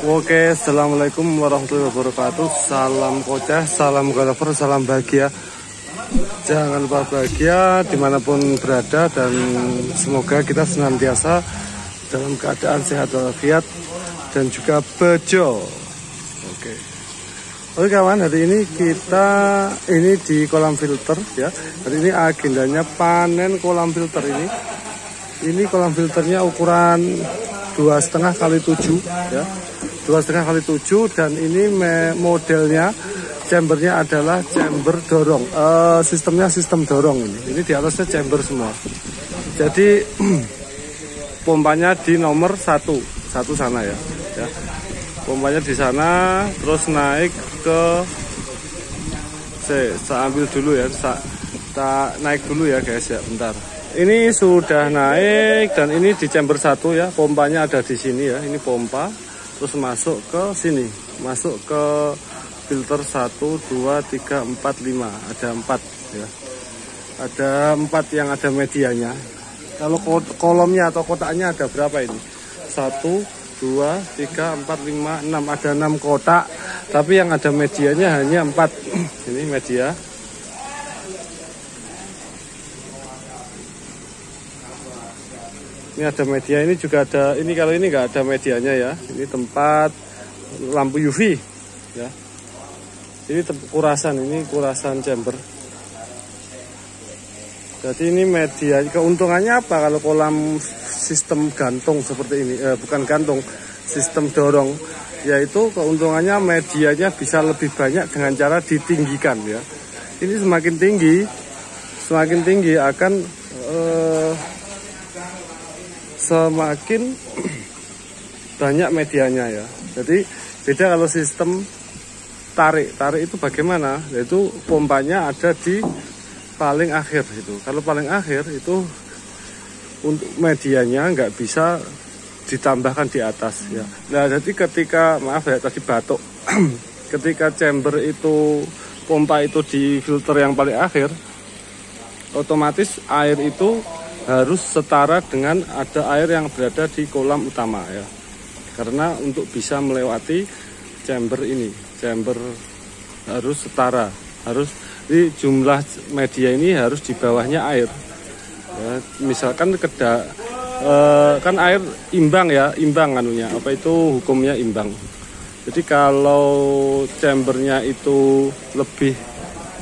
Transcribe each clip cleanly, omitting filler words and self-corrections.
Oke, assalamualaikum warahmatullahi wabarakatuh. Salam kocah, salam golfer, salam bahagia. Jangan lupa bahagia dimanapun berada, dan semoga kita senantiasa dalam keadaan sehat walafiat dan juga bejo. Oke kawan, hari ini kita di kolam filter ya. Hari ini agendanya panen kolam filter ini. Ini kolam filternya ukuran 2,5 kali 7 ya. 2,5 kali 7, dan ini modelnya chambernya adalah chamber dorong. Sistemnya sistem dorong ini. Ini di atasnya chamber semua. Jadi pompanya di nomor 1 sana ya. Pompanya di sana, terus naik ke saya ambil dulu ya. Tak naik dulu ya guys ya, bentar. Ini sudah naik, dan ini di chamber 1 ya. Pompanya ada di sini ya. Ini pompa, terus masuk ke sini, masuk ke filter 1, 2, 3, 4, 5. Ada 4 ya. Ada 4 yang ada medianya. Kalau kolomnya atau kotaknya ada berapa ini? 1, 2, 3, 4, 5, 6. Ada 6 kotak, tapi yang ada medianya hanya 4. Ini media. Ini ada media, ini juga ada. Ini kalau ini nggak ada medianya ya. Ini tempat lampu UV ya. Ini kurasan, ini kurasan chamber. Jadi ini media. Keuntungannya apa kalau kolam sistem gantung seperti ini? Bukan gantung, sistem dorong. Yaitu keuntungannya medianya bisa lebih banyak dengan cara ditinggikan ya. Ini semakin tinggi akan semakin banyak medianya ya. Jadi beda kalau sistem tarik itu bagaimana? Yaitu pompanya ada di paling akhir itu. Kalau paling akhir itu untuk medianya nggak bisa ditambahkan di atas ya. Nah jadi ketika tadi batuk ketika chamber itu, pompa itu di filter yang paling akhir, otomatis air itu harus setara dengan ada air yang berada di kolam utama ya. Karena untuk bisa melewati chamber ini, chamber harus setara, harus di jumlah media ini harus di bawahnya air ya. Misalkan kan air imbang ya, imbang anunya, apa itu hukumnya imbang. Jadi kalau chambernya itu lebih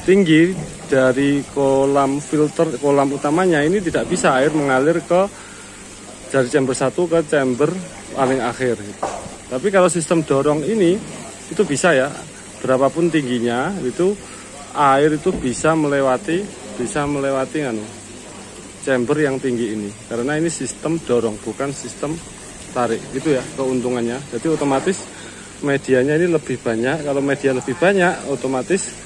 tinggi dari kolam filter, kolam utamanya, ini tidak bisa air mengalir dari chamber 1 ke chamber paling akhir gitu. Tapi kalau sistem dorong ini itu bisa ya, berapapun tingginya itu air itu bisa melewati chamber yang tinggi ini, karena ini sistem dorong bukan sistem tarik gitu ya keuntungannya. Jadi otomatis medianya ini lebih banyak. Kalau media lebih banyak otomatis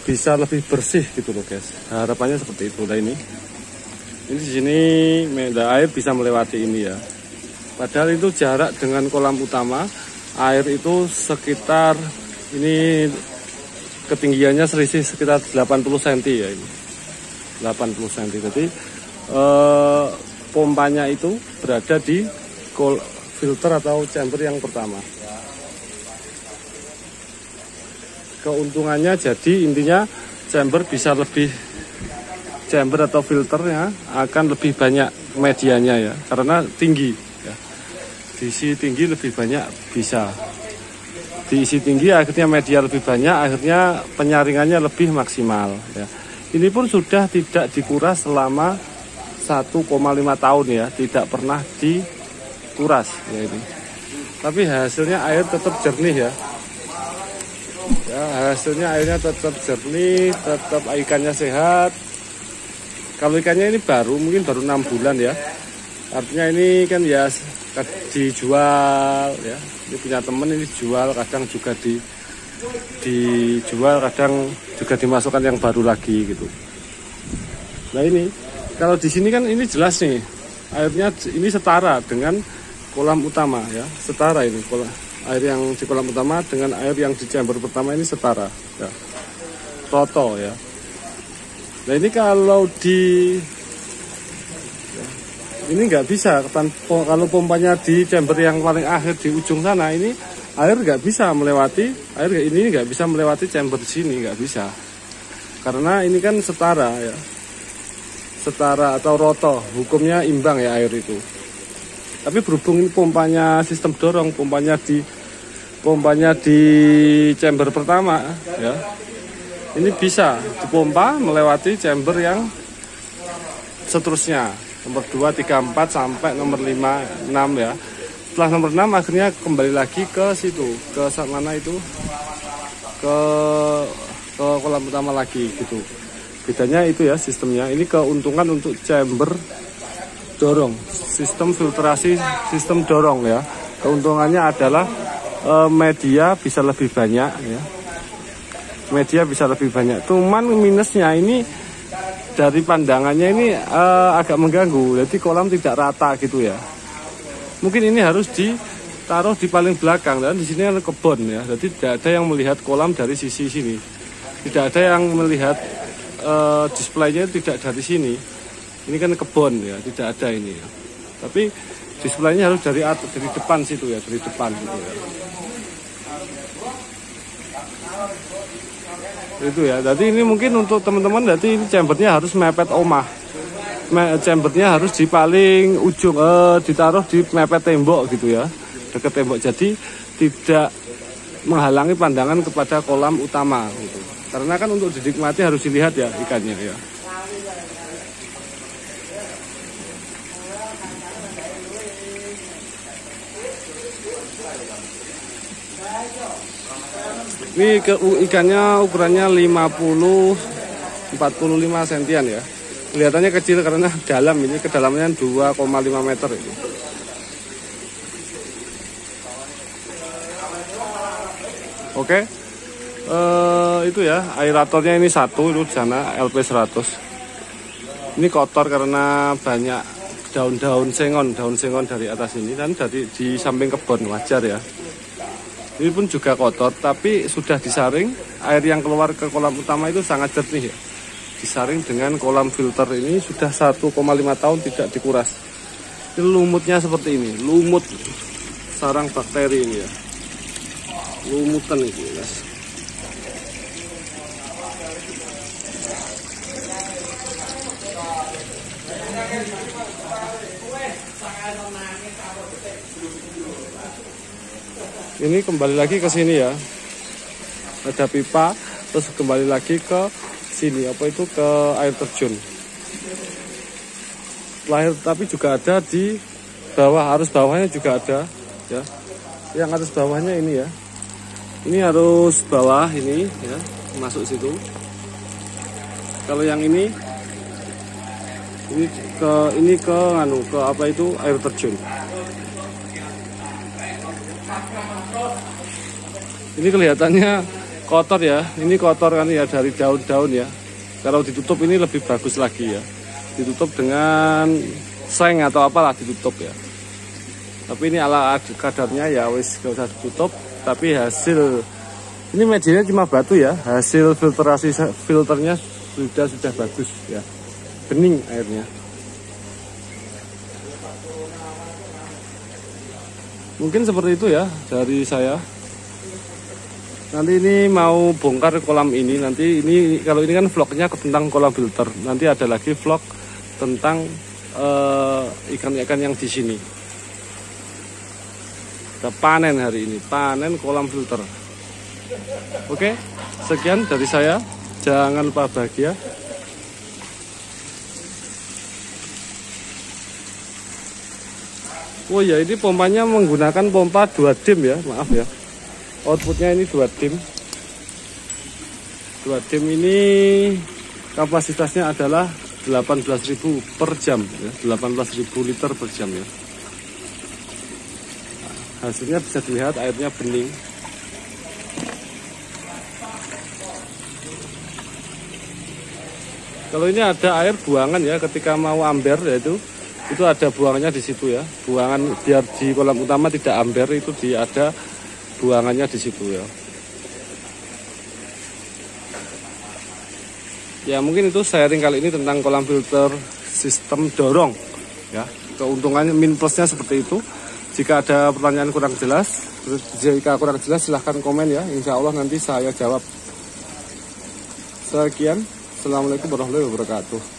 bisa lebih bersih gitu loh guys. Harapannya seperti itu. Nah ini di sini air bisa melewati ini ya. Padahal itu jarak dengan kolam utama air itu sekitar, ini ketinggiannya selisih sekitar 80 cm ya ini. 80 cm. Jadi pompanya itu berada di filter atau chamber yang pertama. Keuntungannya jadi intinya chamber atau filternya akan lebih banyak medianya ya, karena tinggi ya. Diisi tinggi lebih banyak, bisa diisi tinggi akhirnya media lebih banyak, akhirnya penyaringannya lebih maksimal ya. Ini pun sudah tidak dikuras selama 1,5 tahun ya, tidak pernah dikuras ya ini. Tapi hasilnya air tetap jernih ya. Ya, hasilnya airnya tetap jernih, tetap ikannya sehat. Kalau ikannya ini mungkin baru 6 bulan ya. Artinya ini kan ya dijual ya. Ini punya temen, ini jual, kadang juga dijual, kadang juga dimasukkan yang baru lagi gitu. Nah ini kalau di sini kan ini jelas nih, airnya ini setara dengan kolam utama ya, setara ini air yang di kolam utama dengan air yang di chamber pertama ini setara ya. Toto ya. Nah ini kalau Ini nggak bisa kalau pompanya di chamber yang paling akhir di ujung sana, ini air nggak bisa melewati, air ini nggak bisa melewati chamber sini, nggak bisa, karena ini kan setara ya, setara atau roto, hukumnya imbang ya air itu. Tapi berhubung ini pompanya sistem dorong, pompanya di chamber pertama ya, ini bisa dipompa melewati chamber yang seterusnya, nomor 2, 3, 4 sampai nomor 5, 6 ya. Setelah nomor 6 akhirnya kembali lagi ke situ, ke mana itu, ke kolam utama lagi gitu. Bedanya itu ya sistemnya. Ini keuntungan untuk chamber dorong, sistem filtrasi, sistem dorong ya. Keuntungannya adalah media bisa lebih banyak ya. Media bisa lebih banyak. Cuman minusnya ini dari pandangannya ini agak mengganggu. Jadi kolam tidak rata gitu ya. Mungkin ini harus ditaruh di paling belakang, dan di sini ada kebun ya. Jadi tidak ada yang melihat kolam dari sisi sini. Tidak ada yang melihat displaynya tidak dari sini. Ini kan kebun ya, tidak ada ini ya. Tapi displaynya harus dari depan situ ya, dari depan gitu ya. Itu ya. Jadi ini mungkin untuk teman-teman, jadi ini chambernya harus mepet omah. Chambernya harus di paling ujung, ditaruh di mepet tembok gitu ya, dekat tembok. Jadi tidak menghalangi pandangan kepada kolam utama gitu. Karena kan untuk dinikmati harus dilihat ya ikannya ya. Ini ikannya ukurannya 50-45 sentian ya. Kelihatannya kecil karena dalam, ini kedalamannya 2,5 meter ini. Oke. Itu ya, aeratornya ini satu, itu di sana LP100. Ini kotor karena banyak daun sengon dari atas ini, dan di samping kebun, wajar ya. Ini pun juga kotor, tapi sudah disaring. Air yang keluar ke kolam utama itu sangat jernih ya. Disaring dengan kolam filter ini sudah 1,5 tahun tidak dikuras. Ini lumutnya seperti ini, lumut sarang bakteri ini ya. Lumutan itu guys. Ini kembali lagi ke sini ya. Ada pipa, terus kembali lagi ke sini, apa itu, ke air terjun. Tapi juga ada di bawah, arus bawahnya juga ada ya. Yang arus bawahnya ini ya. Ini arus bawah ini ya, masuk situ. Kalau yang ini ke apa itu, air terjun. Ini kelihatannya kotor ya. Ini kotor kan ya, dari daun-daun ya. Kalau ditutup ini lebih bagus lagi ya. Ditutup dengan seng atau apalah, ditutup ya. Tapi ini ala kadarnya ya, wis gak usah ditutup. Tapi hasil ini medianya cuma batu ya. Hasil filternya sudah bagus ya. Bening airnya. Mungkin seperti itu ya dari saya. Nanti ini mau bongkar kolam ini. Nanti ini, kalau ini kan vlognya tentang kolam filter. Nanti ada lagi vlog tentang ikan-ikan yang di sini. Kita panen hari ini, panen kolam filter. Oke, sekian dari saya. Jangan lupa bahagia. Oh ya, ini pompanya menggunakan pompa 2 dim ya, maaf ya. Outputnya ini 2 dim. 2 dim ini kapasitasnya adalah 18.000 per jam ya, 18.000 liter per jam ya. Hasilnya bisa dilihat, airnya bening. Kalau ini ada air buangan ya, ketika mau amber ya itu ada buangannya di situ ya. Buangan biar di kolam utama tidak amber, itu ada buangannya di situ ya. Ya mungkin itu sharing kali ini tentang kolam filter sistem dorong ya. keuntungannya, min plusnya seperti itu. Jika ada pertanyaan kurang jelas, silahkan komen ya. Insya Allah nanti saya jawab. Sekian, assalamualaikum warahmatullahi wabarakatuh.